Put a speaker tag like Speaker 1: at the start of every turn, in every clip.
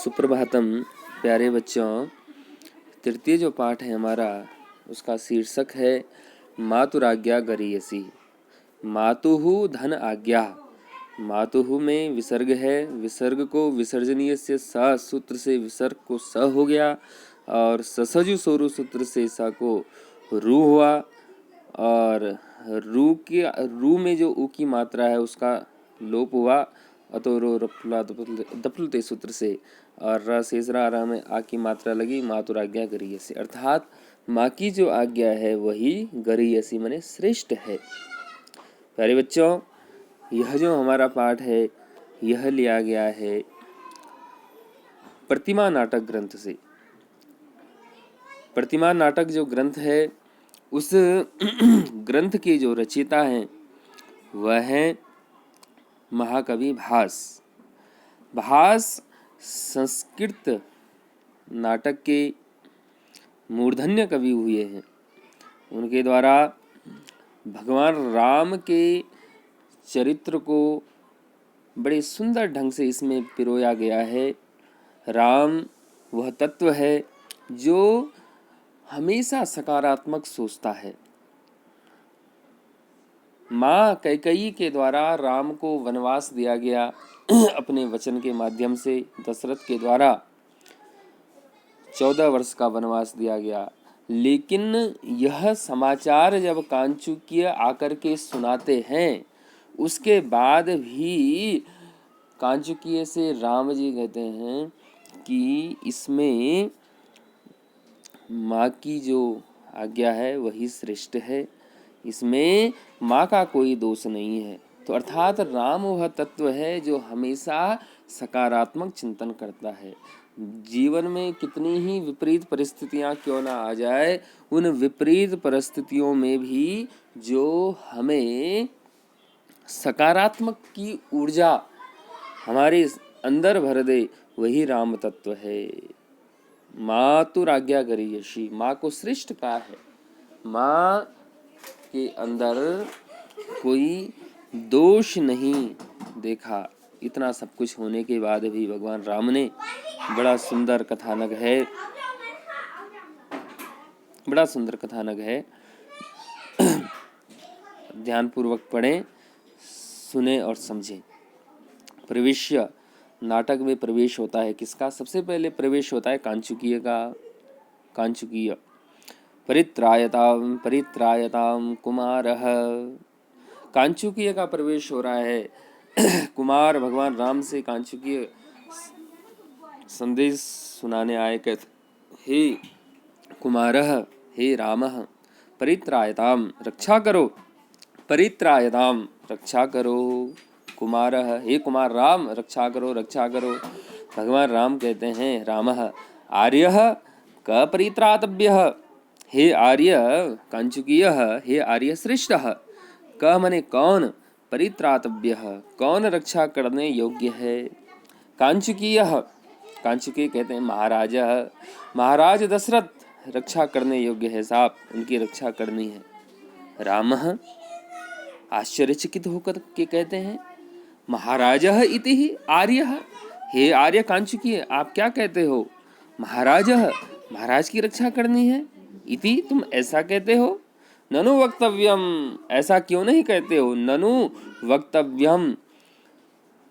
Speaker 1: सुप्रभातम प्यारे बच्चों। तृतीय जो पाठ है हमारा, उसका शीर्षक है मातुराज्ञा गरीयसी। मातुहु धन आज्ञा। मातुहु में विसर्ग है, विसर्ग को विसर्जनीय से स सूत्र से विसर्ग को स हो गया और ससजु सोरु सूत्र से स को रू हुआ और रू में जो उ की मात्रा है उसका लोप हुआ अतोरो रफला दफलते सूत्र से और र शेषरा रा में आ की मात्रा लगी मातुराज्ञा गरीयसी, अर्थात माँ की जो आज्ञा है वही गरीयसी माने श्रेष्ठ है। प्यारे बच्चों, यह जो हमारा पाठ है यह लिया गया है प्रतिमा नाटक ग्रंथ से। प्रतिमा नाटक जो ग्रंथ है उस ग्रंथ के जो रचयिता हैं वह है महाकवि भास। भास संस्कृत नाटक के मूर्धन्य कवि हुए हैं। उनके द्वारा भगवान राम के चरित्र को बड़े सुंदर ढंग से इसमें पिरोया गया है। राम वह तत्व है जो हमेशा सकारात्मक सोचता है। माँ कैकेयी के द्वारा राम को वनवास दिया गया अपने वचन के माध्यम से। दशरथ के द्वारा 14 वर्ष का वनवास दिया गया, लेकिन यह समाचार जब कांचुकीय आकर के सुनाते हैं उसके बाद भी कांचुकीय से राम जी कहते हैं कि इसमें माँ की जो आज्ञा है वही श्रेष्ठ है, इसमें माँ का कोई दोष नहीं है। तो अर्थात राम वह तत्व है जो हमेशा सकारात्मक चिंतन करता है। जीवन में कितनी ही विपरीत परिस्थितियां क्यों ना आ जाए, उन विपरीत परिस्थितियों में भी जो हमें सकारात्मक की ऊर्जा हमारे अंदर भर दे वही राम तत्व है। मातुराज्ञा गरीयसी, माँ को श्रेष्ठ कहा है। माँ के अंदर कोई दोष नहीं देखा। इतना सब कुछ होने के बाद भी भगवान राम ने बड़ा सुंदर कथानक है, ध्यानपूर्वक पढ़ें, सुने और समझें। प्रवेश्य नाटक में प्रवेश होता है किसका? सबसे पहले प्रवेश होता है कांचुकीय का। कांचुकीय परित्रायताम कुमारः, कांचुकीय का प्रवेश हो रहा है। कुमार भगवान राम से कांचुकीय संदेश सुनाने आए, कहते हे कुमारः, हे रामः, परित्रायताम रक्षा करो, परित्रायताम रक्षा करो, कुमारः हे कुमार राम रक्षा करो, रक्षा करो। भगवान राम कहते हैं रामः आर्यः क परित्रातव्यः, हे आर्य कांचुकीयः, हे आर्य श्रेष्ठः। क मने कौन, परित्रातव्यः कौन रक्षा करने योग्य है। कांचुकीयः, कांचुकीय कहते हैं महाराज, महाराज दशरथ रक्षा करने योग्य है, साहब उनकी रक्षा करनी है। रामः आश्चर्यचकित होकर के कहते हैं महाराजः इति ही आर्यः, हे आर्य कांचुकीय आप क्या कहते हो, महाराजः महाराज की रक्षा करनी है, इति तुम ऐसा कहते हो। ननु वक्तव्यम, ऐसा क्यों नहीं कहते हो। ननु वक्तव्यम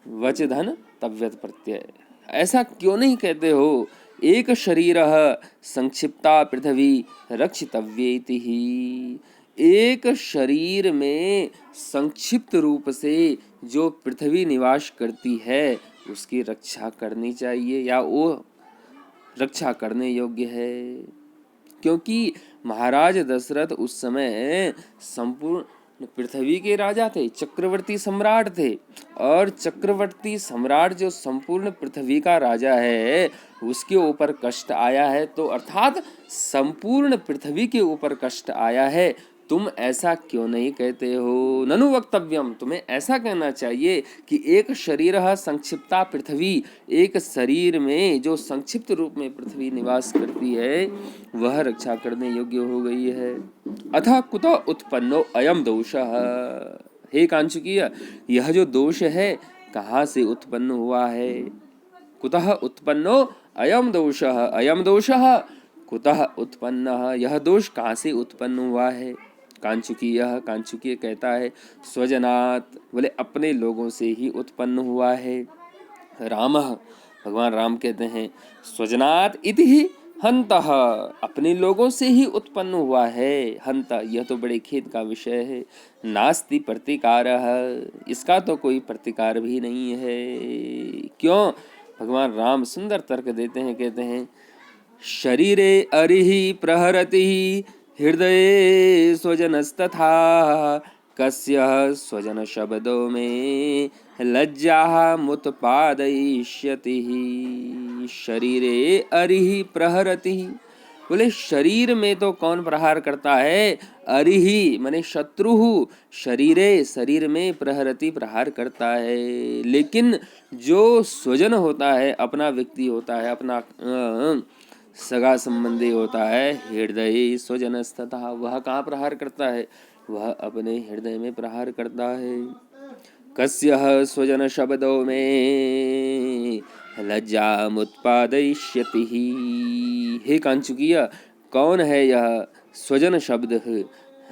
Speaker 1: वच धन तव्यत प्रत्यय, ऐसा क्यों नहीं कहते हो। एक शरीरः संक्षिप्ता पृथ्वी रक्षितव्येति ही, एक शरीर में संक्षिप्त रूप से जो पृथ्वी निवास करती है उसकी रक्षा करनी चाहिए, या वो रक्षा करने योग्य है। क्योंकि महाराज दशरथ उस समय संपूर्ण पृथ्वी के राजा थे, चक्रवर्ती सम्राट थे, और चक्रवर्ती सम्राट जो संपूर्ण पृथ्वी का राजा है उसके ऊपर कष्ट आया है, तो अर्थात संपूर्ण पृथ्वी के ऊपर कष्ट आया है। तुम ऐसा क्यों नहीं कहते हो। ननु वक्तव्यम, तुम्हें ऐसा कहना चाहिए कि एक शरीरः संक्षिप्ता पृथ्वी, एक शरीर में जो संक्षिप्त रूप में पृथ्वी निवास करती है वह रक्षा करने योग्य हो गई है। अतः कुतो उत्पन्नो अयम दोषः, हे कांचुकीय यह जो दोष है कहाँ से उत्पन्न हुआ है। कुतः उत्पन्नो अयम दोषः, अयम दोषः कुतः उत्पन्नः, यह दोष कहाँ से उत्पन्न हुआ है। कांचुकीय, कांचुकीय कहता है स्वजनात्, बोले अपने लोगों से ही उत्पन्न हुआ है। रामः, भगवान राम कहते हैं स्वजनात् इति ही हन्तः, अपने लोगों से ही उत्पन्न हुआ है। हंत, यह तो बड़े खेद का विषय है। नास्ति प्रतिकारः, इसका तो कोई प्रतिकार भी नहीं है। क्यों? भगवान राम सुंदर तर्क देते हैं, कहते हैं शरीरे अरिहि प्रहरति हृदये स्वजनस्तथा, कस्य स्वजन शब्दो में लज्जा मुत्पादयिष्यति। शरीरे अरिहि प्रहरति, बोले शरीर में तो कौन प्रहार करता है। अरिहि माने शत्रु, शरीरे शरीर में प्रहरति प्रहार करता है। लेकिन जो स्वजन होता है, अपना व्यक्ति होता है, अपना सगा संबंधी होता है, हृदय स्वजनस्तथा, वह कहाँ प्रहार करता है, वह अपने हृदय में प्रहार करता है। कस्यः स्वजन शब्दों में लज्जामुत्पादयिष्यति। हे कांचुकीय, कौन है यह स्वजन शब्द है?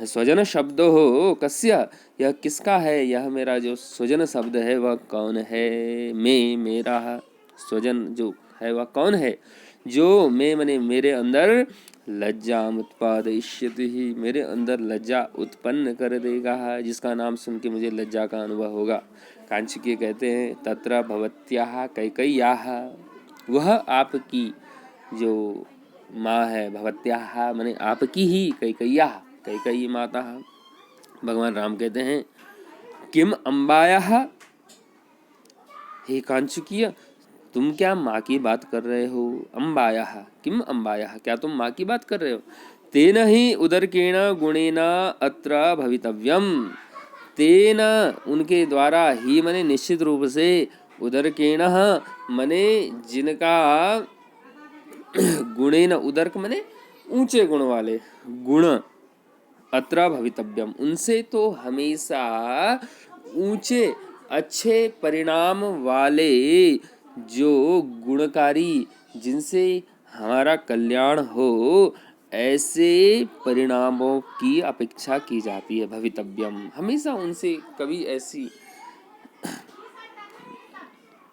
Speaker 1: स्वजन शब्द हो कस्य, यह किसका है? यह मेरा जो स्वजन शब्द है वह कौन है? मैं, मेरा स्वजन जो है वह कौन है? जो मैं मने मेरे अंदर लज्जा उत्पादयिष्यति ही, मेरे अंदर लज्जा उत्पन्न कर देगा, जिसका नाम सुन के मुझे लज्जा का अनुभव होगा। कांचुकीय कहते हैं तत्र भवत्याः कैकेय्याः, वह आपकी जो माँ है, भवत्याः माने आपकी ही, कैकेय्याः कैकेयी माता। भगवान राम कहते हैं किम अम्बायाः, हे कांचुकीय तुम क्या माँ की बात कर रहे हो। अम्बायाः, किम अम्बायाः, क्या तुम माँ की बात कर रहे हो। तेन ही उदरकेण गुणेन अत्र भवितव्यम, तेन उनके द्वारा ही मने निश्चित रूप से, उदरकेण मने जिनका, गुणेन उदरक मने ऊंचे गुण वाले, गुण, अत्र भवितव्यम उनसे तो हमेशा ऊंचे अच्छे परिणाम वाले, जो गुणकारी, जिनसे हमारा कल्याण हो, ऐसे परिणामों की अपेक्षा की जाती है। भवितव्यम, हमेशा उनसे कभी ऐसी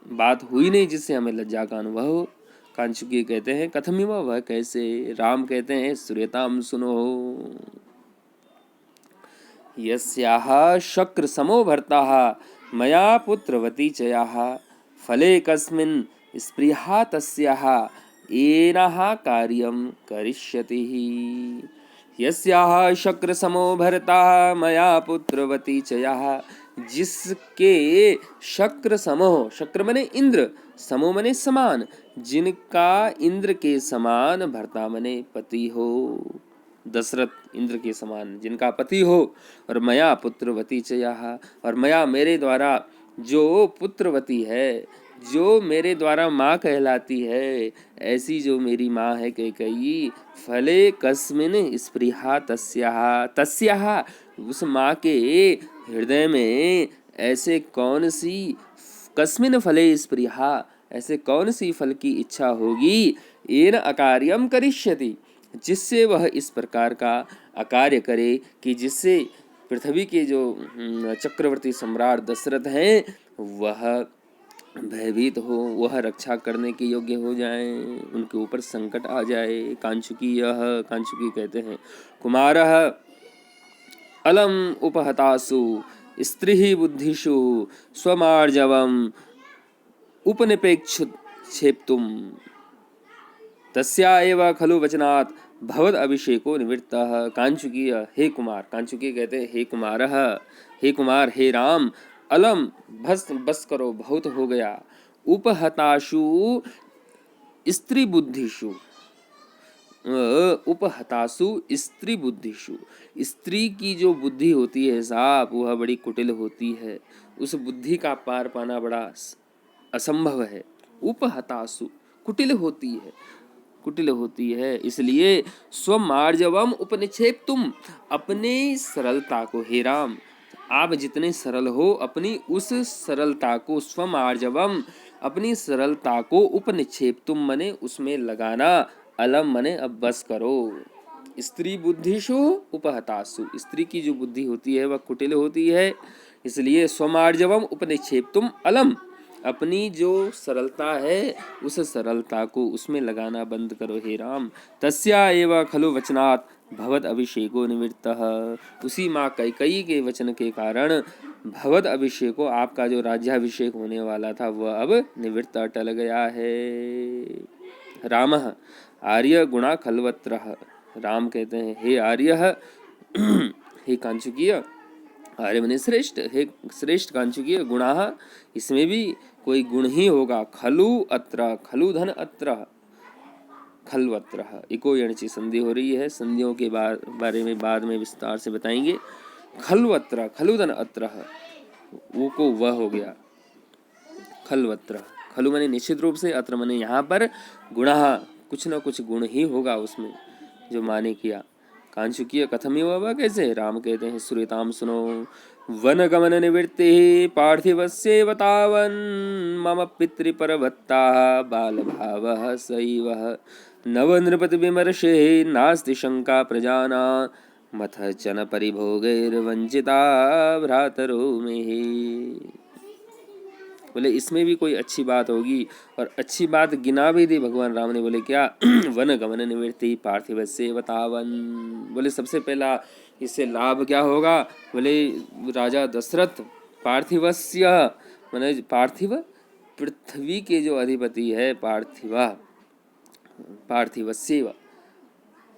Speaker 1: बात हुई नहीं जिससे हमें लज्जा का अनुभव हो। कांचुकीय कहते हैं कथमिव, वह कैसे। राम कहते हैं श्रूयताम, सुनो। यस्याः शक्र समो भर्ताः मया पुत्रवती च याः, फले कस्मिन् स्पृहा तस्याः येनः कार्यं करिष्यति। यस्याः शक्र समो भर्ताः मया पुत्रवती च याः, जिसके शक्र समो, शक्र मने इंद्र, समो मने समान, जिनका इंद्र के समान भर्ता मने पति हो, दशरथ इंद्र के समान जिनका पति हो, और मया पुत्रवती च याः, और मया मेरे द्वारा जो पुत्रवती है, जो मेरे द्वारा माँ कहलाती है, ऐसी जो मेरी माँ है कैकेयी, फले कस्मिन् स्पृहा तस्याः, तस्याः उस माँ के हृदय में ऐसे कौन सी, कस्मिन् फले स्पृहा ऐसे कौन सी फल की इच्छा होगी, येन अकार्यम करिष्यति जिससे वह इस प्रकार का अकार्य करे, कि जिससे पृथ्वी के जो चक्रवर्ती सम्राट दशरथ हैं वह भयभीत हो, वह रक्षा करने के योग्य हो जाएं, उनके ऊपर संकट आ जाए। कांचुकी, यह कांचुकी कहते हैं कुमारः अलम उपहतासु स्त्रीः बुद्धिषु स्वमार्जवम् उपनिपेक्षुक्षेप्तुम् तस्या एव खलु वचनात् भवद अभिषेको निवृत्तः। कांचुकीय, हे कुमार, कांचुकीय कहते हैं हे कुमारः, हे कुमार, हे राम, अलम बस बस करो, बहुत हो गया। उपहताशु स्त्री बुद्धिषु, उपहतासु स्त्री बुद्धिषु, स्त्री की जो बुद्धि होती है साहब, वह बड़ी कुटिल होती है, उस बुद्धि का पार पाना बड़ा असंभव है। उपहतासु कुटिल होती है, कुटिल होती है, इसलिए स्वमार्जवम उपनिक्षेप, तुम अपने सरलता को, हे राम आप जितने सरल हो, अपनी उस सरलता को, स्वमार्जवम अपनी सरलता को उपनिक्षेप तुम मने उसमें लगाना, अलम मने अब बस करो। स्त्री बुद्धिषु उपहतासु, स्त्री की जो बुद्धि होती है वह कुटिल होती है, इसलिए स्वमार्जवम उपनिक्षेप तुम अलम, अपनी जो सरलता है उस सरलता को उसमें लगाना बंद करो हे राम। तस्या एव खलु वचनात् भवद अभिषेको निवृत्तः, उसी माँ कैकेयी के वचन के कारण भवद अभिषेको, आपका जो राज्याभिषेक होने वाला था वह अब निवृत्त टल गया है। रामः आर्य गुणा खलवत्रः, राम कहते हैं हे आर्य, हे कांचुकीय, आर्य मने श्रेष्ठ, हे श्रेष्ठ कांचुकीय, गुणा इसमें भी कोई गुण ही होगा। खलु अत्र, खलु धन अत्र, खलवत्र, इको यणची संधि हो रही है, संधियों के बारे में बाद में विस्तार से बताएंगे। खलवत्र, खलुधन अत्र, वो को वह हो गया खलवत्र, खलु मने निश्चित रूप से, अत्र मने यहाँ पर, गुणा कुछ न कुछ गुण ही होगा उसमें जो माने किया। कांचुकीय कथम वह कैसे, राम कहते हैं श्रूयताम सुनो, वन गमन निवृत्ति पार्थिवस्यैव तावन् मम पितृपरवत्ता बाल भावः सैवः नव नृपति विमर्शे नास्ति शंका प्रजाना मथ चन परिभोगैर्वंचिता भ्रातरो में। बोले इसमें भी कोई अच्छी बात होगी, और अच्छी बात गिना भी दी भगवान राम ने। बोले क्या, वन गमन निवृत्ति पार्थिवस्य बतावन, बोले सबसे पहला इससे लाभ क्या होगा, बोले राजा दशरथ पार्थिवस्य माने पार्थिव, पृथ्वी के जो अधिपति है पार्थिवा, पार्थिवस्य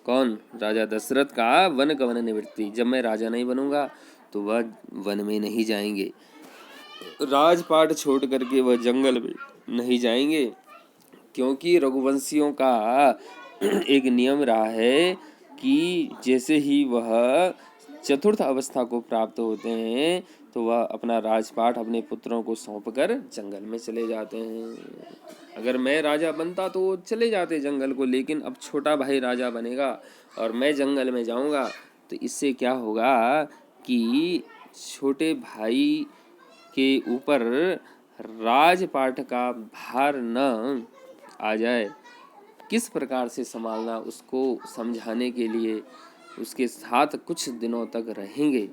Speaker 1: कौन, राजा दशरथ का वन गमन निवृत्ति, जब मैं राजा नहीं बनूंगा तो वह वन में नहीं जाएंगे, राजपाट छोड़ करके वह जंगल में नहीं जाएंगे, क्योंकि रघुवंशियों का एक नियम रहा है कि जैसे ही वह चतुर्थ अवस्था को प्राप्त होते हैं तो वह अपना राजपाट अपने पुत्रों को सौंपकर जंगल में चले जाते हैं। अगर मैं राजा बनता तो वो चले जाते जंगल को, लेकिन अब छोटा भाई राजा बनेगा और मैं जंगल में जाऊंगा, तो इससे क्या होगा कि छोटे भाई के ऊपर राजपाट का भार न आ जाए, किस प्रकार से संभालना उसको समझाने के लिए उसके साथ कुछ दिनों तक रहेंगे।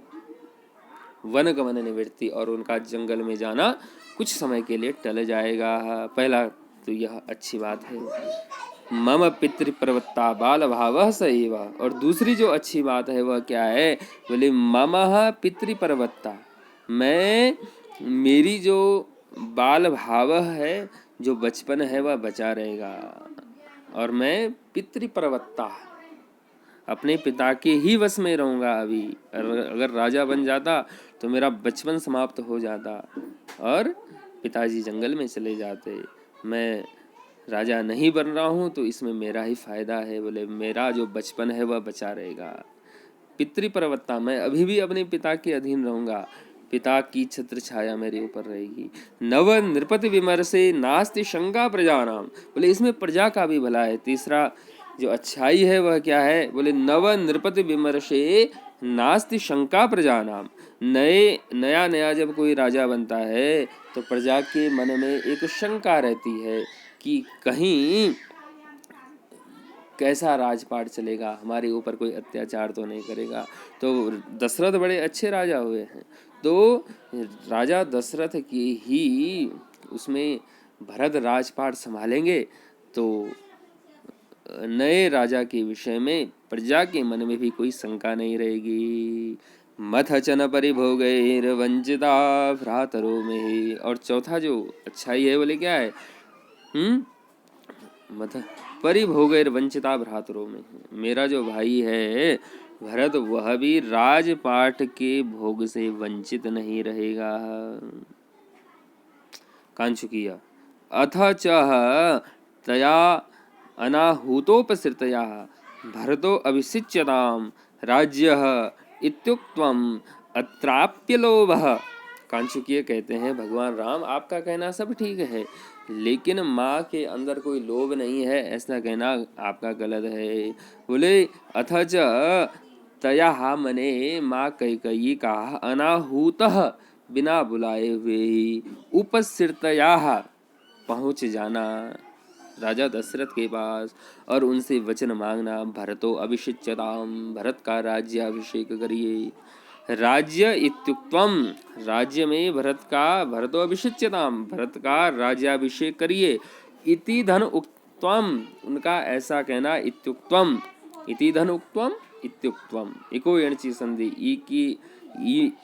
Speaker 1: वन गमन निवृत्ति, और उनका जंगल में जाना कुछ समय के लिए टल जाएगा। पहला तो यह अच्छी बात है, मम पितृप्रवत्ता बाल भावः सैव, और दूसरी जो अच्छी बात है वह क्या है, बोले ममः पितृप्रवत्ता, मैं मेरी जो बाल भाव है, जो बचपन है वह बचा रहेगा, और मैं पितृप्रवत्ता अपने पिता के ही वश में रहूँगा। अभी अगर राजा बन जाता तो मेरा बचपन समाप्त हो जाता और पिताजी जंगल में चले जाते, मैं राजा नहीं बन रहा हूँ तो इसमें मेरा ही फायदा है, बोले मेरा जो बचपन है वह बचा रहेगा। पितृप्रवत्ता, मैं अभी भी अपने पिता के अधीन रहूँगा, पिता की छत्र छाया मेरे ऊपर रहेगी। नव नृपति विमर्शे नास्ति शंका प्रजानाम, बोले इसमें प्रजा का भी भला है। तीसरा जो अच्छाई है वह क्या है, बोले नव नृपति विमर्शे नास्ति शंका प्रजानाम, नया नया जब कोई राजा बनता है तो प्रजा के मन में एक शंका रहती है कि कहीं कैसा राजपाट चलेगा, हमारे ऊपर कोई अत्याचार तो नहीं करेगा। तो दशरथ बड़े अच्छे राजा हुए हैं, तो राजा दशरथ की ही उसमें भरत राजपाट संभालेंगे तो नए राजा के विषय में प्रजा के मन में भी कोई शंका नहीं रहेगी। मथचन परिभोगैर वंचिता भ्रातरो में, और चौथा जो अच्छाई है बोले क्या है, मथ परिभोगैर वंचिता भ्रातरो में, मेरा जो भाई है भरत वह भी राजपाट के भोग से वंचित नहीं रहेगा। कांचुकीय अथ च तया अनाहूतोपसृतया भरतो अभिषिच्यताम राज्यः इत्युक्त्वम् अत्राप्यलोभः। कांचुकीय कहते हैं भगवान राम आपका कहना सब ठीक है, लेकिन माँ के अंदर कोई लोभ नहीं है, ऐसा कहना आपका गलत है। बोले अथ च तया मने माँ कैकेयी का अनाहूतः बिना बुलाए हुए ही उपसृतया पहुँच जाना राजा दशरथ के पास और उनसे वचन मांगना। भरतो अभिषिच्यताम, भरत का राज्याभिषेक करिए। राज्य इत्युक्तम, राज्य में भरतो अभिषिच्यताम, भरत का राज्याभिषेक करिए। इति धन उक्तम, उनका ऐसा कहना। इत्युक्तम, इति धन उक्तम, इत्युक्तम इको यणची संधि। ई की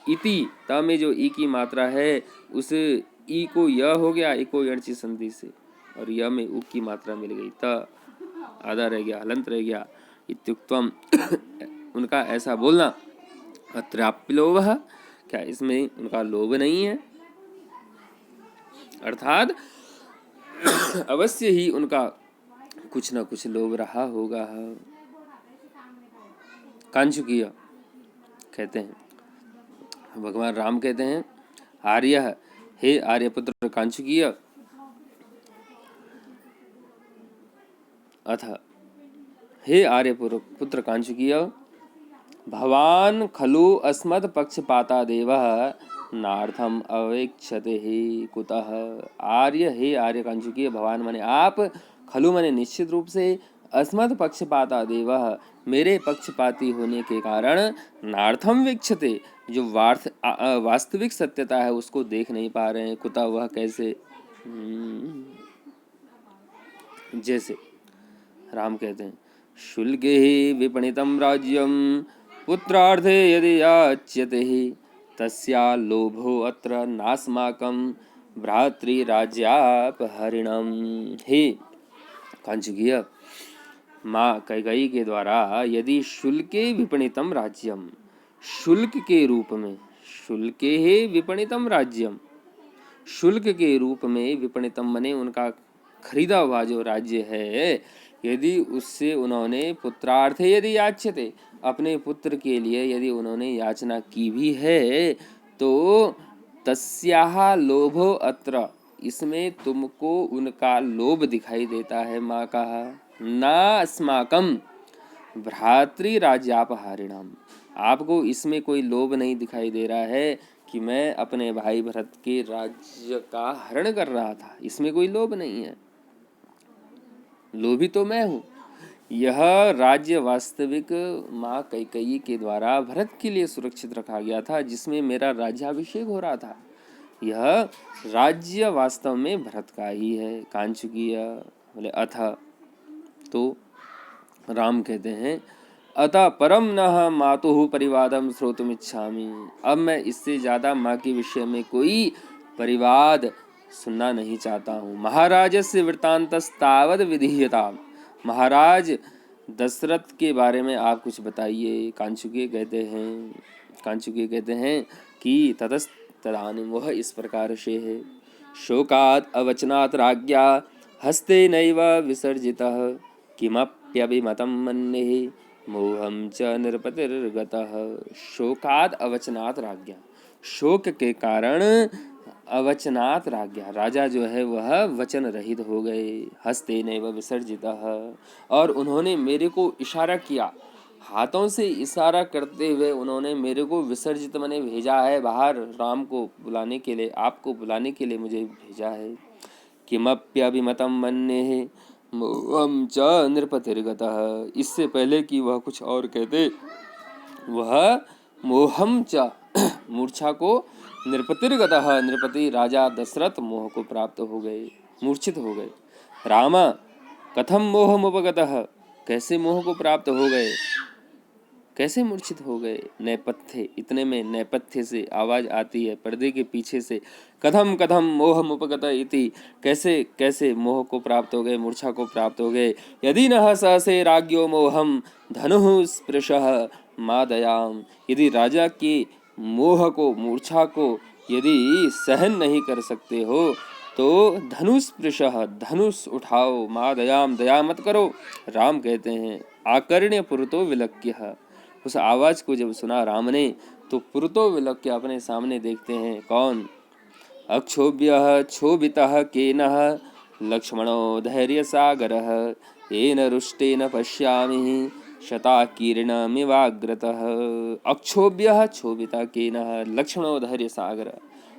Speaker 1: इति त में जो ई की मात्रा है उस ई को य हो गया इको यणची संधि से, और य में उ की मात्रा मिल गई, त आधा रह गया, हलंत रह गया। इत्युक्तम उनका ऐसा बोलना। अत्राप्य लोभः, क्या इसमें उनका लोभ नहीं है? अर्थात अवश्य ही उनका कुछ न कुछ लोभ रहा होगा। कांचुकीय कहते हैं, भगवान राम कहते हैं, आर्य, हे आर्यपुत्र कांचुकीय, अथ हे आर्यपुत्र कांचुकीय, भवान खलु अस्मत् पक्षपातादेवः नार्थम अवेक्षते ही कुतः। आर्य, हे आर्य कांचुकीय, भवान माने आप, खलु माने निश्चित रूप से, अस्मत् पक्षपातादेवः मेरे पक्षपाती होने के कारण, नार्थम वीक्षते जो वास्तविक सत्यता है उसको देख नहीं पा रहे हैं। कुतः वह कैसे? जैसे राम कहते हैं, शुल्के ही विपणितम राज्यम पुत्रार्थे यदि याच्यते ही तस्या लोभो अत्र नास्माकं भ्रातृराज्यापहरणम्। हे कांचुकीय, माँ कैकेयी के द्वारा यदि शुल्के विपणितम राज्यम, शुल्क के रूप में, शुल्के ही विपणितम राज्यम, शुल्क के रूप में, विपणितम मने उनका खरीदा हुआ जो राज्य है, यदि उससे उन्होंने पुत्रार्थे यदि याच्यते, अपने पुत्र के लिए यदि उन्होंने याचना की भी है, तो तस्याः लोभो अत्र, इसमें तुमको उनका लोभ दिखाई देता है। माँ कहा, ना अस्माकम भ्रातृराज्यापहारिणाम, आपको इसमें कोई लोभ नहीं दिखाई दे रहा है कि मैं अपने भाई भरत के राज्य का हरण कर रहा था, इसमें कोई लोभ नहीं है। लोभी तो मैं हूँ। यह राज्य वास्तविक माँ कैकेयी के द्वारा भरत के लिए सुरक्षित रखा गया था, जिसमें मेरा राज्याभिषेक हो रहा था। यह राज्य वास्तव में भरत का ही है। कांचुकीय बोले अथ, तो राम कहते हैं, अतः परम नः मातुः परिवादम श्रोतुमिच्छामि, अब मैं इससे ज्यादा माँ के विषय में कोई परिवाद सुनना नहीं चाहता हूँ। महाराजस्य वृत्तान्तस्तावद् विधीयताम्, महाराज दशरथ के बारे में आप कुछ बताइए। कांचुकीय कहते हैं कि ततस्तदानीं, वह इस प्रकार से है। शोकात् अवचनात् राज्ञा हस्ते नैव विसर्जितः किमप्यभिमतं मन्ये मोहं च नृपतिर्गतः। शोकात् अवचनात् राज्ञा, शोक के कारण अवचनात् राज्ञा, राजा जो है वह वचन रहित हो गए। हस्ते नैव विसर्जितः, और उन्होंने मेरे को इशारा किया, हाथों से इशारा करते हुए उन्होंने मेरे को विसर्जित मने भेजा है बाहर, राम को बुलाने के लिए, आपको बुलाने के लिए मुझे भेजा है। किमप्यभिमतं मन्ये मोहं च नृपतिर्गतः, इससे पहले कि वह कुछ और कहते, वह मोहं च मूर्छा को, नृपतिर्गतः नृपति राजा दशरथ मोह को प्राप्त हो गए, मूर्छित हो गए। राम कथम मोहमुपगतः, कैसे मोह को प्राप्त हो गए, कैसे मूर्छित हो गए। नेपथ्य, इतने में नेपथ्य से आवाज आती है, पर्दे के पीछे से, कथम कथम मोहमुपगत इति, कैसे कैसे मोह को प्राप्त हो गए, मूर्छा को प्राप्त हो गए। यदि न सहसे राज्ञो मोहम धनुः स्पृशः मादयाम, यदि राजा के मोह को, मूर्छा को यदि सहन नहीं कर सकते हो तो धनुस्पृशः, धनुष उठाओ, मादयाम, दया मत करो। राम कहते हैं, आकर्ण्य पुरतो विलक्ष्य, उस आवाज को जब सुना राम ने तो पुरतो विलक्ष्य, अपने सामने देखते हैं कौन, अक्षोभ्यः क्षोभितः केनः लक्ष्मणो धैर्य सागरः येन रुष्टेन पश्यामि शताकीर्णमिवाग्रतः। अक्षोभ्यः क्षोभितः केनः लक्ष्मणो धैर्य सागर,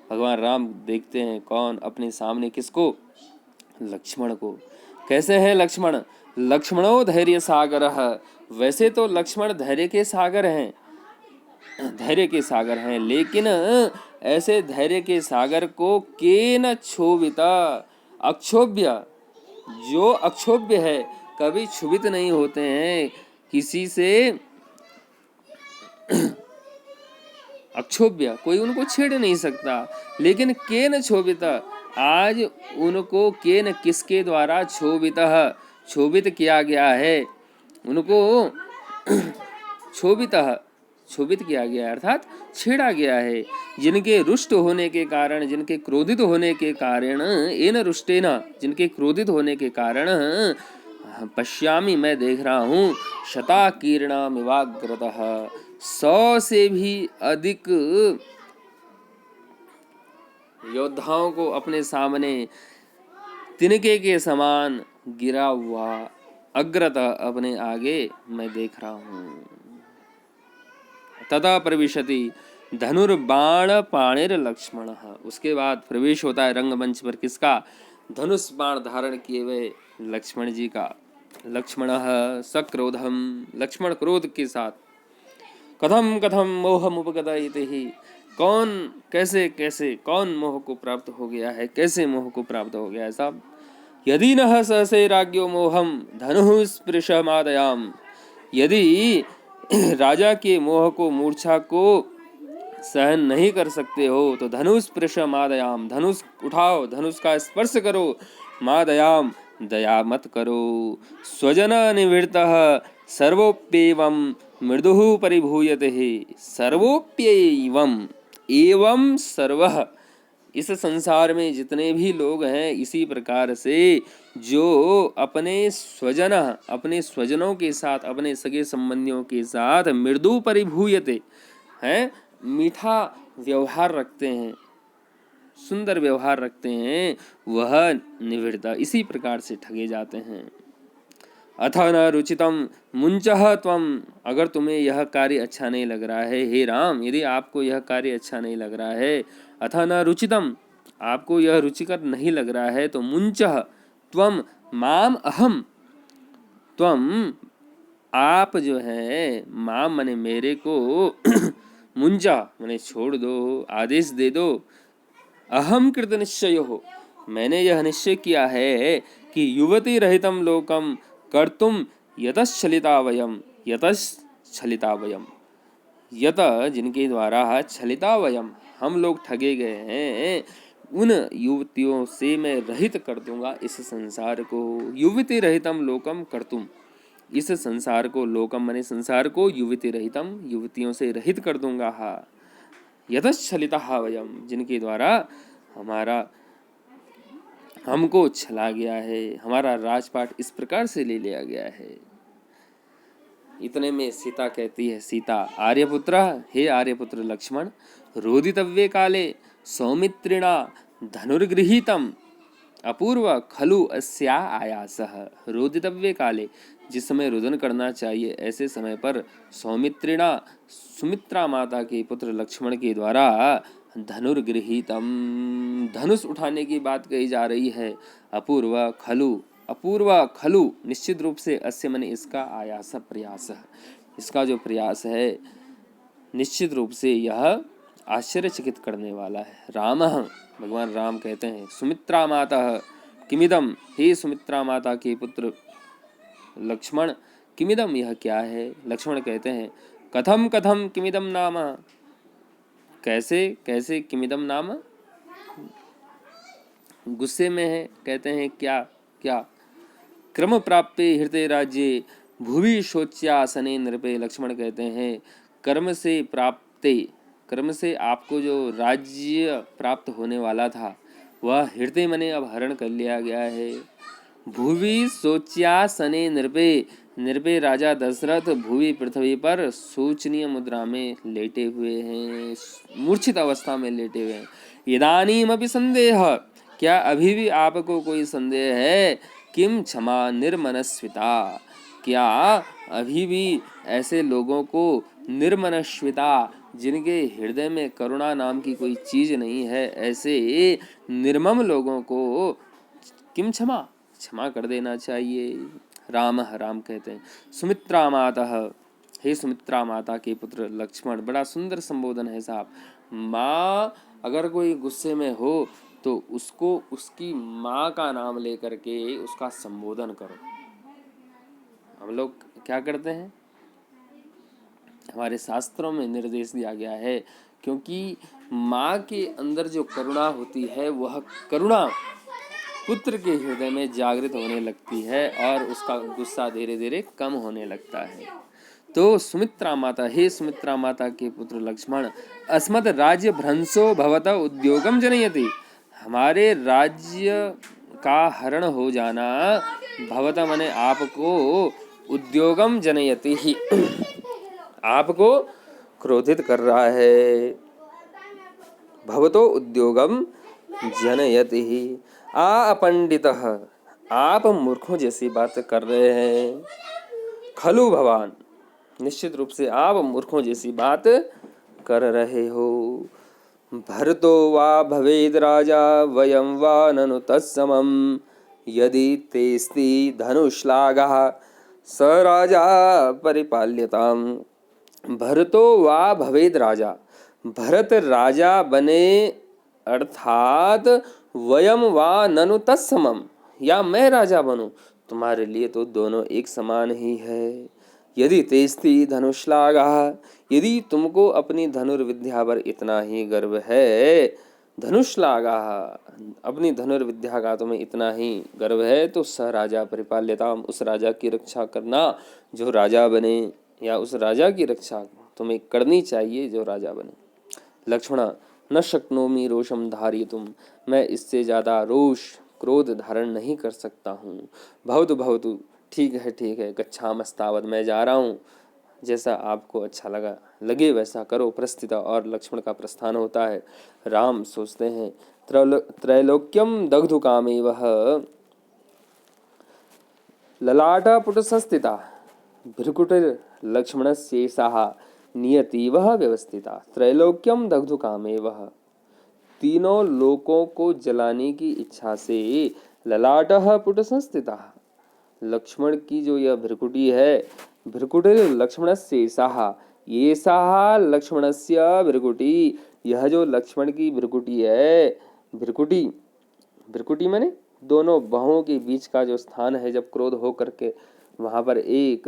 Speaker 1: भगवान राम देखते हैं कौन, अपने सामने किसको, लक्ष्मण को। कैसे हैं लक्ष्मण? लक्ष्मणो धैर्य सागरः, वैसे तो लक्ष्मण धैर्य के सागर हैं, धैर्य के सागर हैं, लेकिन ऐसे धैर्य के सागर को केन क्षोभिता, अक्षोभ्य, जो अक्षोभ्य है, कभी क्षुभित नहीं होते हैं किसी से, अक्षोभ्य, कोई उनको छेड़ नहीं सकता। लेकिन केन क्षोभिता, आज उनको केन, किसके द्वारा, क्षोभितः, क्षोभित किया गया है, उनको क्षोभितः, क्षोभित किया गया है, अर्थात छेड़ा गया है। जिनके रुष्ट होने के कारण, जिनके क्रोधित होने के कारण, एन रुष्टेन, जिनके क्रोधित होने के कारण, पश्यामि, मैं देख रहा हूँ, शताकीर्णामिवाग्रतः, 100 से भी अधिक योद्धाओं को अपने सामने तिनके के समान गिरा हुआ, अग्रत, अपने आगे मैं देख रहा हूँ। तथा प्रविशति धनुर्बाण पाणिर लक्ष्मण, उसके बाद प्रवेश होता है रंगमंच पर किसका? धनुष बाण धारण किए हुए लक्ष्मण जी का। लक्ष्मण सक्रोधम, लक्ष्मण क्रोध के साथ। कथम कथम मोहमुपगतयति, कौन, कैसे कैसे, कौन मोह को प्राप्त हो गया है, कैसे मोह को प्राप्त हो गया है साहब? यदि न सहसे राज्ञो मोहम धनु स्पृशमादयाम, यदि राजा के मोह को, मूर्छा को सहन नहीं कर सकते हो तो धनुष स्पृश मादयाम, धनुष उठाओ, धनुष का स्पर्श करो, मादयाम, दया मत करो। स्वजन निवृत्तः सर्वोप्येवं मृदुः परिभूयते, सर्वोप्येवं, एवं सर्वः, इस संसार में जितने भी लोग हैं, इसी प्रकार से जो अपने स्वजन, अपने स्वजनों के साथ, अपने सगे संबंधियों के साथ मृदु परिभूयते हैं, मीठा व्यवहार रखते हैं, सुंदर व्यवहार रखते हैं, वह निवृत्ता, इसी प्रकार से ठगे जाते हैं। अथ न रुचितम मुंचः त्वम, अगर तुम्हें यह कार्य अच्छा नहीं लग रहा है, हे राम, यदि आपको यह कार्य अच्छा नहीं लग रहा है, अथ न रुचितम, आपको यह रुचिकर नहीं लग रहा है, तो मुंचः त्वम माम अहम, त्वम, आप जो है, माम मने मेरे को, मुंजा मने छोड़ दो, आदेश दे दो, अहम कृत निश्चय हो, मैंने यह निश्चय किया है कि युवती रहितम लोकम कर्तुम यतश्चलिता वयम, यतश्चलिता वयम, यत, जिनके द्वारा, छलिता वयम, हम लोग ठगे गए हैं, उन युवतियों से मैं रहित कर दूंगा इस संसार को। युवती रहितम लोकम कर्तुम, इस संसार को, लोकम मने संसार को, युवती रहितम, युवतियों से रहित कर दूंगा। हा यतश्चलिता वयम, जिनके द्वारा हमारा, हमको छला गया है, हमारा राजपाट इस प्रकार से ले लिया गया है। इतने में सीता कहती है, सीता, आर्यपुत्र, हे आर्यपुत्र लक्ष्मण, रोदितव्ये काले सौमित्रिणा धनुर्गृहीतम अपूर्व खलु अस्या आयासः, रोदितव्ये काले, जिस समय रुदन करना चाहिए ऐसे समय पर सौमित्रिणा, सुमित्रा माता के पुत्र लक्ष्मण के द्वारा धनुर्गृहीतम, धनुष उठाने की बात कही जा रही है। अपूर्व खलु, अपूर्व खलु, निश्चित रूप से, अस्य मन इसका, आयास प्रयास, इसका जो प्रयास है निश्चित रूप से यह आश्चर्यचकित करने वाला है। राम, भगवान राम कहते हैं, सुमित्रा माता किमिदम, हे सुमित्रा माता के पुत्र लक्ष्मण, किमिदम, यह क्या है? लक्ष्मण कहते हैं, कथम कथम किमिदम नाम, कैसे कैसे, किमिदम नाम, गुस्से में है, कहते हैं क्या क्या? क्रम प्राप्ते हृदय राज्ये भुवि शोच्यासने नृपे, लक्ष्मण कहते हैं, कर्म से प्राप्ते, कर्म से आपको जो राज्य प्राप्त होने वाला था वह हृदय मने अब हरण कर लिया गया है। भुवि शोच्यासने नृपे, नृपे राजा दशरथ भुवि पृथ्वी पर शोचनीय मुद्रा में लेटे हुए हैं, मूर्छित अवस्था में लेटे हुए हैं। इदानीमपि संदेह, क्या अभी भी आपको कोई संदेह है? किम क्षमा निर्मनस्विता, क्या अभी भी ऐसे लोगों को, निर्मनस्विता, जिनके हृदय में करुणा नाम की कोई चीज नहीं है, ऐसे निर्मम लोगों को किम क्षमा, क्षमा कर देना चाहिए। राम कहते हैं सुमित्रा माता, हे सुमित्रा माता के पुत्र लक्ष्मण। बड़ा सुंदर संबोधन है साहब। माँ अगर कोई गुस्से में हो तो उसको उसकी माँ का नाम लेकर के उसका संबोधन करो। हम लोग क्या करते हैं, हमारे शास्त्रों में निर्देश दिया गया है, क्योंकि माँ के अंदर जो करुणा होती है वह करुणा पुत्र के हृदय में जागृत होने लगती है और उसका गुस्सा धीरे धीरे कम होने लगता है। तो सुमित्रा माता, हे सुमित्रा माता के पुत्र लक्ष्मण, अस्मत् राज्य भ्रंशो भवतः उद्योगम जनयति, हमारे राज्य का हरण हो जाना, भवतः माने आपको, उद्योगम जनयति ही आपको क्रोधित कर रहा है। भवतो उद्योगम जनयति ही, अपंडितः, आप मूर्खों जैसी बात कर रहे हैं। खलु भवान, निश्चित रूप से आप मूर्खों जैसी बात कर रहे हो। भरतो वा भवेद राजा वयं वा ननु तत्समं, यदि तेस्ति धनुश्लाघः स राजा परिपाल्यताम्। भरतो वा भवेद राजा, भरत राजा बने अर्थात वयम वा ननु तत्समम, या मैं राजा बनूं, तुम्हारे लिए तो दोनों एक समान ही है। यदि तेस्ति धनुश्लाघा, यदि तुमको अपनी धनुर्विद्या पर इतना ही गर्व है, धनुश्लाघा, अपनी धनुर्विद्या का तुम्हें इतना ही गर्व है, तो स राजा परिपाल्यताम, उस राजा की रक्षा करना जो राजा बने, या उस राजा की रक्षा तुम्हें करनी चाहिए जो राजा बने। लक्ष्मण न शक्नोमि रोषम धारयितुम, मैं इससे ज़्यादा रोष क्रोध धारण नहीं कर सकता हूँ। भवतु भवतु, ठीक है, गच्छामस्तावत्, मैं जा रहा हूँ, जैसा आपको अच्छा लगे वैसा करो। प्रस्थित, और लक्ष्मण का प्रस्थान होता है। राम सोचते हैं त्रैलोक्यम दग्धु कामेव ललाटपुट संस्थिता भृकुटिर लक्ष्मणस्यैषा नियतिव व्यवस्थिता। त्रैलोक्यम दग्धु कामेव, तीनों लोकों को जलाने की इच्छा से ललाटः पुट संस्थिता, लक्ष्मण की जो यह भृकुटी है, भृकुटिर लक्ष्मणस्यैषा, येषा लक्ष्मणस्य भृकुटी, यह जो लक्ष्मण की भृकुटी है, भृकुटी माने दोनों बाहों के बीच का जो स्थान है, जब क्रोध हो करके वहां पर एक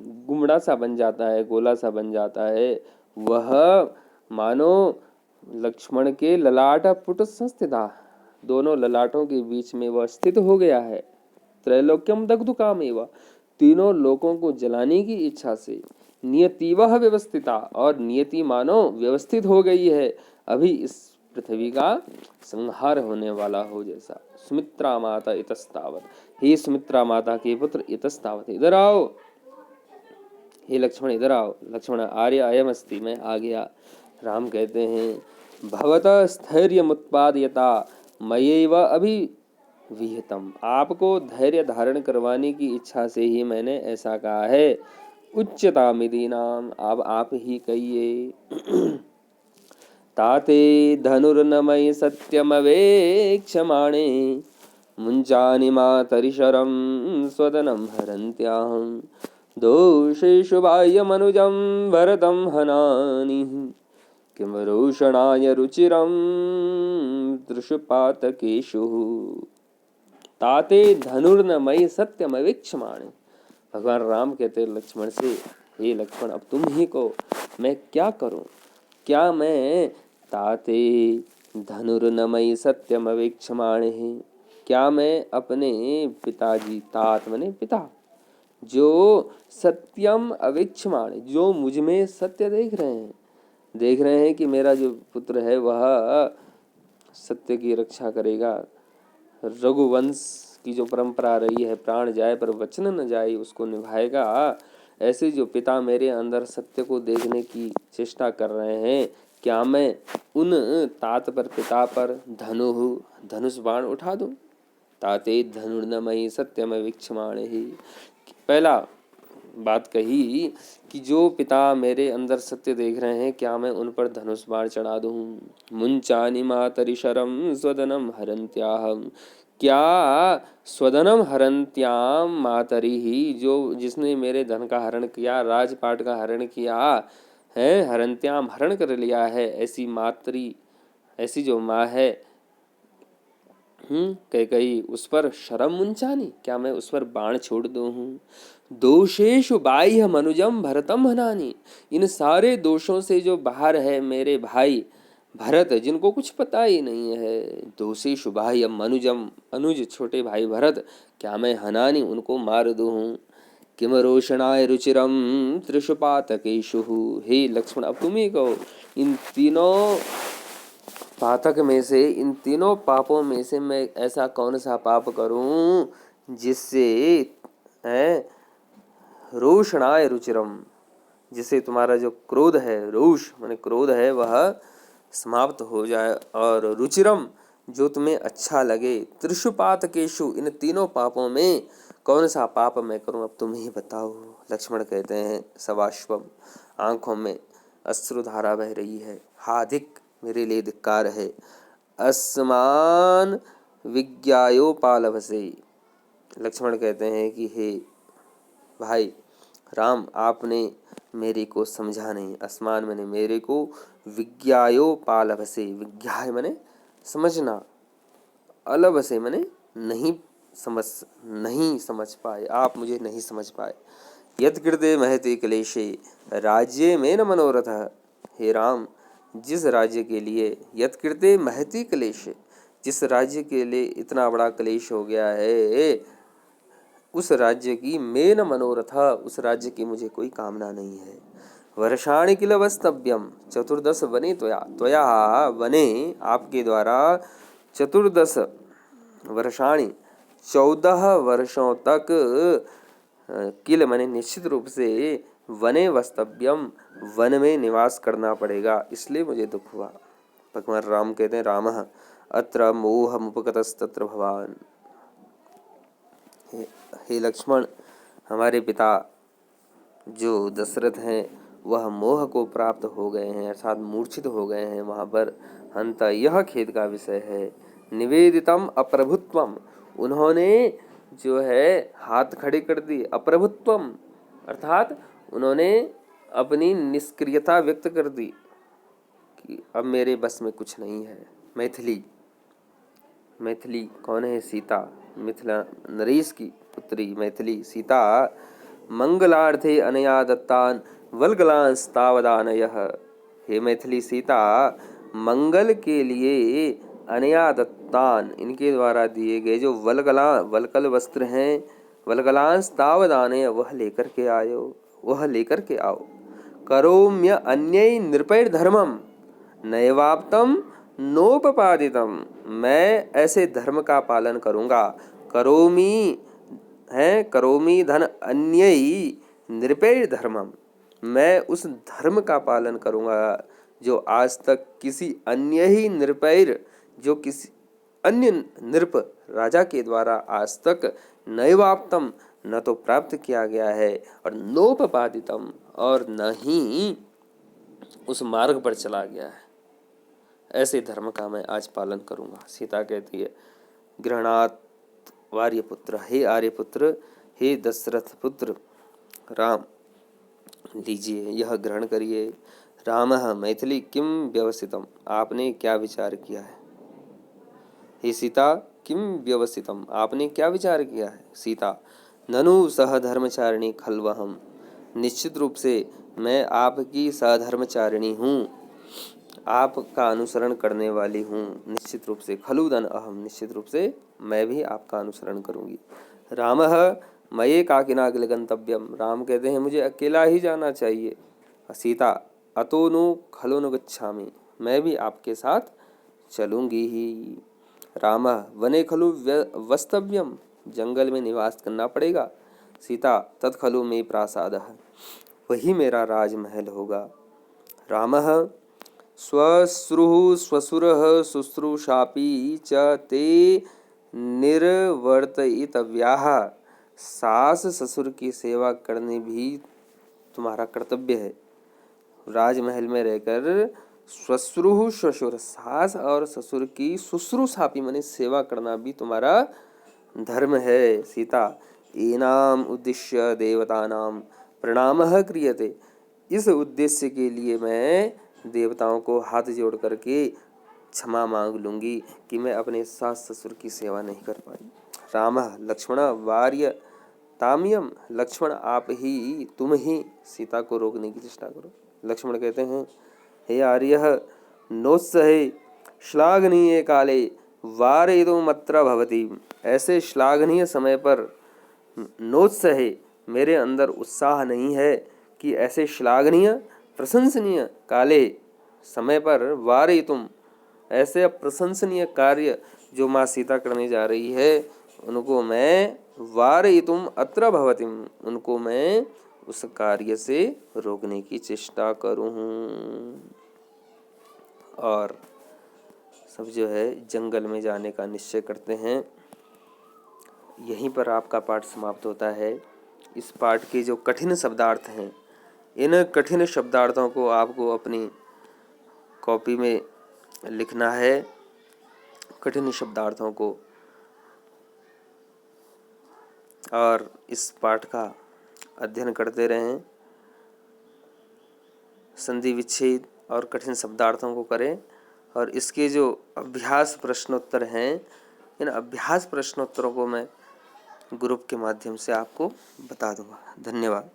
Speaker 1: गुमड़ा सा बन जाता है, गोला सा बन जाता है, वह मानो लक्ष्मण के ललाट पुट संस्थिता, दोनों ललाटों के बीच में वह स्थित हो गया है। त्रैलोक्यम दग्धु कामेव, तीनों लोकों को जलाने की इच्छा से, नियतिवह व्यवस्थिता, और नियति मानो व्यवस्थित हो गई है, अभी इस पृथ्वी का संहार होने वाला हो जैसा। सुमित्रा माता इतस्तावत, हे सुमित्रा माता के पुत्र इतस्तावत, इधर आओ, हे लक्ष्मण इधर आओ। लक्ष्मण आर्य अयम अस्ति, मैं आ गया। राम कहते हैं भवतः स्थैर्यमुत्पादयता मयैव अभिविहितम, आपको धैर्य धारण करवाने की इच्छा से ही मैंने ऐसा कहा है। उच्यतामिति नाम, अब आप ही कहिए। ताते धनुर्नमय सत्यमवेक्षमाणे, मुञ्चानि मातरिशरं स्वदनं हरन्त्याहं, दोषेषु बाह्यमनुजं भरतं हनानि, किं रोषणाय रुचिरं दृशुपातकेषु। ताते धनुर्नमय सत्यमवेक्षमाणे, भगवान राम कहते लक्ष्मण से, हे लक्ष्मण अब तुम ही को मैं क्या करूं, क्या मैं ताते धनुर्नमयि सत्यम अवेक्षमाणे, क्या मैं अपने पिताजी, तात मने पिता, जो सत्यम अवेक्षमाणे, जो मुझ में सत्य देख रहे हैं कि मेरा जो पुत्र है वह सत्य की रक्षा करेगा, रघुवंश की जो परंपरा रही है, प्राण जाए पर वचन न जाए, उसको निभाएगा। ऐसे जो पिता मेरे अंदर सत्य को देखने की चेष्टा कर रहे हैं, क्या मैं उन तात पर, पिता पर धनुष बाण उठा दूं? ताते धनुर्नमयि सत्यम वीक्षमाणे ही, पहला बात कही कि जो पिता मेरे अंदर सत्य देख रहे हैं, क्या मैं उन पर धनुष बाण चढ़ा दूं? मुंचानि मातरि शरम स्वदनम हरन्त्याहम, क्या स्वधनम हरन्त्याम मातरी ही, जो जिसने मेरे धन का हरण किया, राजपाट का हरण किया है, हरन्त्याम हरण कर लिया है, ऐसी मातरी, ऐसी जो माँ है कैकई, उस पर शरम मुंचानी, क्या मैं उस पर बाण छोड़ दूँ हूँ। दोषेषु बाह्य मनुजम भरतम हनानी, इन सारे दोषों से जो बाहर है मेरे भाई भरत, जिनको कुछ पता ही नहीं है। दोषेषु बाह्य मनुजम, अनुज छोटे भाई भरत, क्या मैं हनानी उनको मार दूँ हूँ। किम रोषणाय रुचिरम त्रिशुपातकेषु, हे लक्ष्मण अब तुम ही कहो, इन तीनों पातक में से, इन तीनों पापों में से मैं ऐसा कौन सा पाप करूं जिससे है रोषणाय रुचिरम, जिससे तुम्हारा जो क्रोध है, रोष माने क्रोध है, वह समाप्त हो जाए, और रुचिरम जो तुम्हें अच्छा लगे। त्रिशुपातकेषु, इन तीनों पापों में कौन सा पाप मैं करूं, अब तुम ही बताओ। लक्ष्मण कहते हैं सवाश्वम, आंखों में अश्रुधारा बह रही है, हाधिक मेरे लिए धिक्कार है। अस्मान विज्ञायोपालभसे, लक्ष्मण कहते हैं कि हे भाई राम, आपने मेरे को समझा नहीं। अस्मान मैंने मेरे को, विज्ञायोपालभसे, विज्ञाय मैंने समझना, अलभसे मैंने नहीं समझ पाए, आप मुझे नहीं समझ पाए। यत्कृते महते क्लेशे राज्ये में न मनोरथ, हे राम जिस राज्य के लिए, यत्कृते महती क्लेश, जिस राज्य के लिए इतना बड़ा क्लेश हो गया है, उस राज्य की मैं न मनोरथ, उस राज्य की मुझे कोई कामना नहीं है। वर्षाणि किल वस्तव्यम 14 वने त्वया, त्वया वने आपके द्वारा 14 वर्षाणि 14 वर्षों तक, किल मैंने निश्चित रूप से, वने वस्तव्यम वन में निवास करना पड़ेगा, इसलिए मुझे दुख हुआ। भगवान राम कहते हैं रामः अत्र मोहमुपगतस्तत्र भवान, हे लक्ष्मण हमारे पिता जो दशरथ हैं वह मोह को प्राप्त हो गए हैं, अर्थात मूर्छित हो गए हैं वहाँ पर, हंत यह खेद का विषय है। निवेदितम अप्रभुत्वम, उन्होंने जो है हाथ खड़े कर दी, अप्रभुत्वम अर्थात उन्होंने अपनी निष्क्रियता व्यक्त कर दी कि अब मेरे बस में कुछ नहीं है। मैथिली, मैथिली कौन है? सीता, मिथिला नरेश की पुत्री मैथिली सीता, मंगलार्थे अनया दत्तान वल्गलांस्तावदानयः, हे मैथिली सीता मंगल के लिए अनया दत्तान, इनके द्वारा दिए गए जो वल्कल वस्त्र हैं, वल्गलांस्तावदानय वह लेकर के आयो, वह लेकर के आओ। करोम्य अन्यै नृपैर्धर्मम नैवाप्तम नोपपादितम, मैं ऐसे धर्म का पालन करूँगा। करोमी है, करोमी धन अन्यै नृपैर्धर्मम, मैं उस धर्म का पालन करूँगा जो आज तक किसी अन्य ही नृपैर, जो किसी अन्य नृप राजा के द्वारा आज तक नैवाप्तम न तो प्राप्त किया गया है, और नोपपादितम और न ही उस मार्ग पर चला गया है, ऐसे धर्म का मैं आज पालन करूँगा। सीता कहती है गृहणात वार्यपुत्र, हे आर्यपुत्र, हे दशरथ पुत्र राम, लीजिए यह ग्रहण करिए। रामः मैथिली किम व्यवसितम, आपने क्या विचार किया है? हे सीता किम व्यवसितम, आपने क्या विचार किया है? सीता ननु सह धर्मचारिणी खल्वहम, निश्चित रूप से मैं आपकी सधर्मचारिणी हूँ, आपका अनुसरण करने वाली हूँ, निश्चित रूप से। खलुदन अहम, निश्चित रूप से मैं भी आपका अनुसरण करूँगी। रामः मये काकिना किल गंतव्यम, राम कहते हैं मुझे अकेला ही जाना चाहिए। सीता अतो नु खलु नु गच्छामि, मैं भी आपके साथ चलूँगी ही। रामः वने खलु वस्तव्यम, जंगल में निवास करना पड़ेगा। सीता तत्खलु मे प्रासादः, वही मेरा राजमहल होगा। रामः स्वश्रुः स्वसुरः शुश्रूषापि च ते निर्वर्तयितव्याः, सास ससुर की सेवा करने भी तुम्हारा कर्तव्य है। राजमहल में रहकर श्वश्रुः श्वशुर, सास और ससुर की शुश्रूषापि माने सेवा करना भी तुम्हारा धर्म है सीता। एनाम उद्देश्य देवतानां प्रणामः क्रियते, इस उद्देश्य के लिए मैं देवताओं को हाथ जोड़ करके क्षमा मांग लूंगी कि मैं अपने सास ससुर की सेवा नहीं कर पाई। रामः लक्ष्मण वार्य ताम्यम, लक्ष्मण आप ही तुम ही सीता को रोकने की चेष्टा करो। लक्ष्मण कहते हैं हे आर्यः नोत्सहे श्लाघनीय काले वारयितुमत्र भवति, ऐसे श्लाघनीय समय पर नोत्सहे मेरे अंदर उत्साह नहीं है कि ऐसे श्लाघनीय प्रशंसनीय काले समय पर वारयितुम, ऐसे प्रशंसनीय कार्य जो माँ सीता करने जा रही है उनको मैं वारयितुम अत्र भवतिम, उनको मैं उस कार्य से रोकने की चेष्टा करूँ। और सब जो है जंगल में जाने का निश्चय करते हैं। यहीं पर आपका पाठ समाप्त होता है। इस पाठ के जो कठिन शब्दार्थ हैं, इन कठिन शब्दार्थों को आपको अपनी कॉपी में लिखना है। कठिन शब्दार्थों को, और इस पाठ का अध्ययन करते रहें। संधि विच्छेद और कठिन शब्दार्थों को करें। और इसके जो अभ्यास प्रश्नोत्तर हैं, इन अभ्यास प्रश्नोत्तरों को मैं ग्रुप के माध्यम से आपको बता दूंगा। धन्यवाद।